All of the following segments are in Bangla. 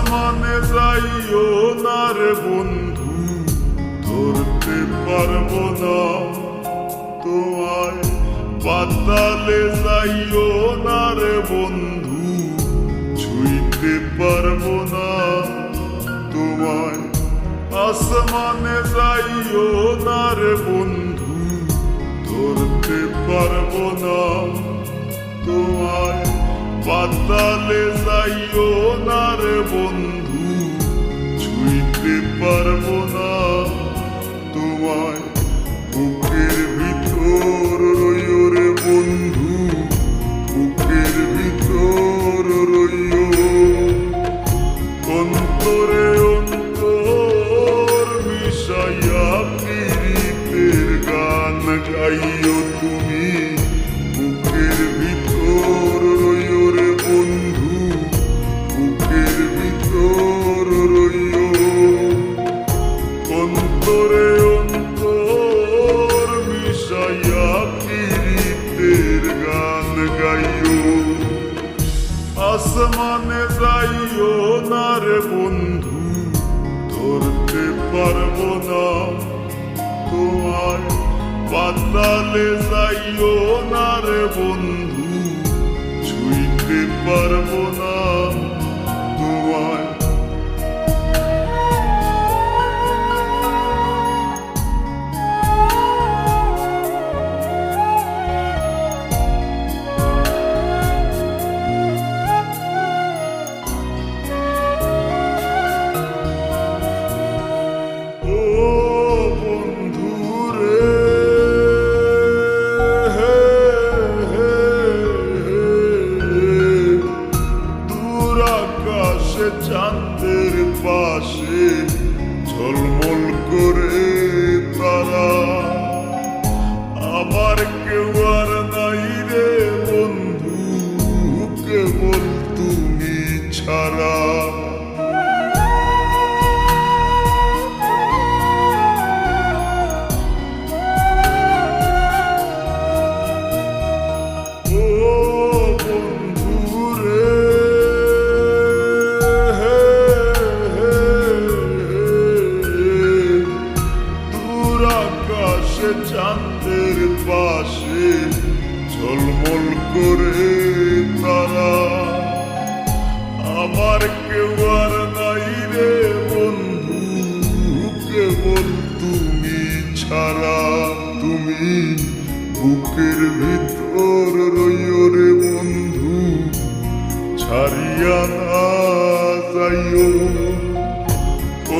আসমানে যাইও না রে বন্ধু, ধরতে পারবো না তোমায়। পাতালে যাইও না রে বন্ধু, ছুঁইতে পারবো না তোমায়। আসমানে যাইও না রে বন্ধু, ধরতে পারবো না তোমায়। পাতালে যাইও না রে বন্ধু, ছুঁইতে পারবো না তোমায়। বুকের ভিতর রইও রে বন্ধু, বুকের ভিতর রইও। অন্তরে অন্তর মিশাইয়া পীড়িতের গান গাইও তুমি। বুকের ভিতর রইও রে বন্ধু, বুকের ভিতর রইও। অন্তরে অন্তর মিশাইয়া পীড়িতের গান গাইও। আসমানে যাইও না রে বন্ধু, ধরতে পারবো না তোমায়। পাতালে যাইও না রে বন্ধু, ছুঁইতে পারবো না তোমায়। চাঁদের পাশে ঝলমল করে তারা, আমার কেউ আর নাই রে বন্ধু, কেবল তুমি ছাড়া। চাঁদের পাশে ঝলমল করে তারা, আমার কেউ আর নাই রে বন্ধু, কেবল তুমি ছাড়া। তুমি বুকের ভিতর রইও রে বন্ধু, ছাড়িয়া না যাইও।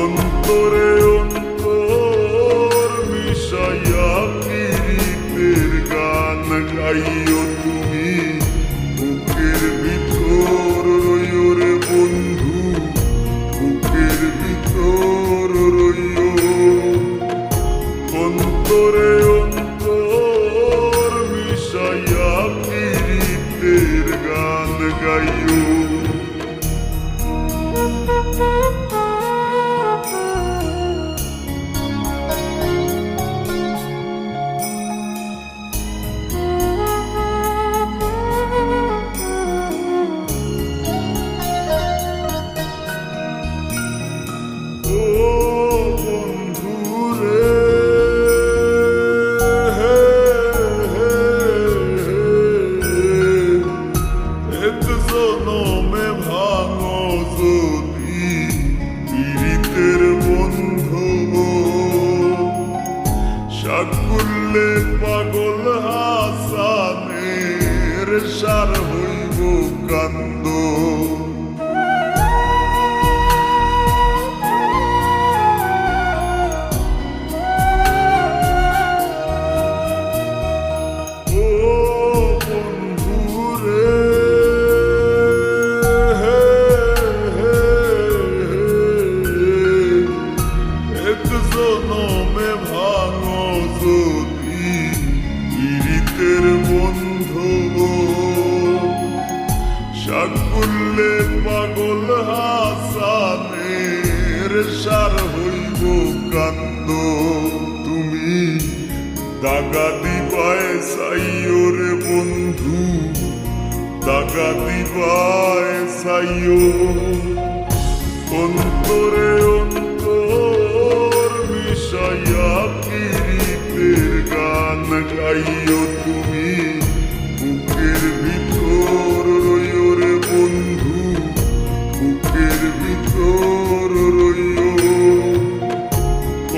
অন্তরে অন্তর মিশাইয়া পীড়িতের গান গাইও তুমি। বুকের ভিতর রইও রে বন্ধু, বুকের ভিতর রইও। অন্তরে অন্তর মিশাইয়া পীড়িতের গান গাইও। সাকুল্লে পাগল হাসানের সার হইব কান্দ। সাকুল্লে পাগল হাসানের সার হইব কান্দ। তুমি দাগা দিবায় সাইও রে বন্ধু, দাগা দিবায় সাইও। অন্তরে অন্তর মিশাইয়া পীড়িতের গান গাইও তুমি বুকের ভিতর রইও রে বন্ধু বুকের ভিতর রইও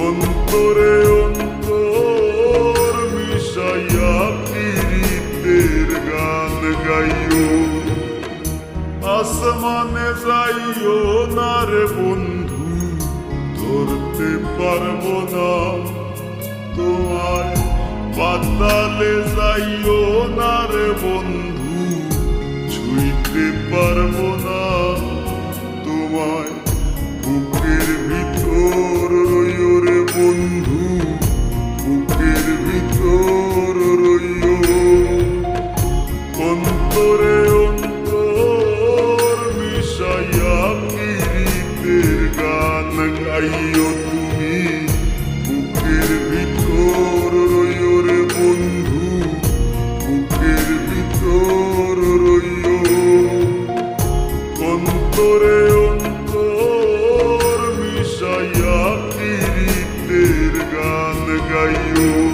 অন্তরে অন্তর মিশাইয়া পীড়িতের গান গাইও আসমানে যাইও না রে বন্ধু ধরতে পারবো না তোমায় পাতালে যাইও না রে বন্ধু ছুঁইতে পারবো না তোমায় বুকের ভিতর রইও রে বন্ধু বুকের ভিতর রইও অন্তরে অন্তর মিশাইয়া পীড়িতের গান গাইও তুমি বুকের ভিতর রইও রে বন্ধু বুকের ভিতর রইও অন্তরে অন্তর মিশাইয়া পীড়িতের গান গাইও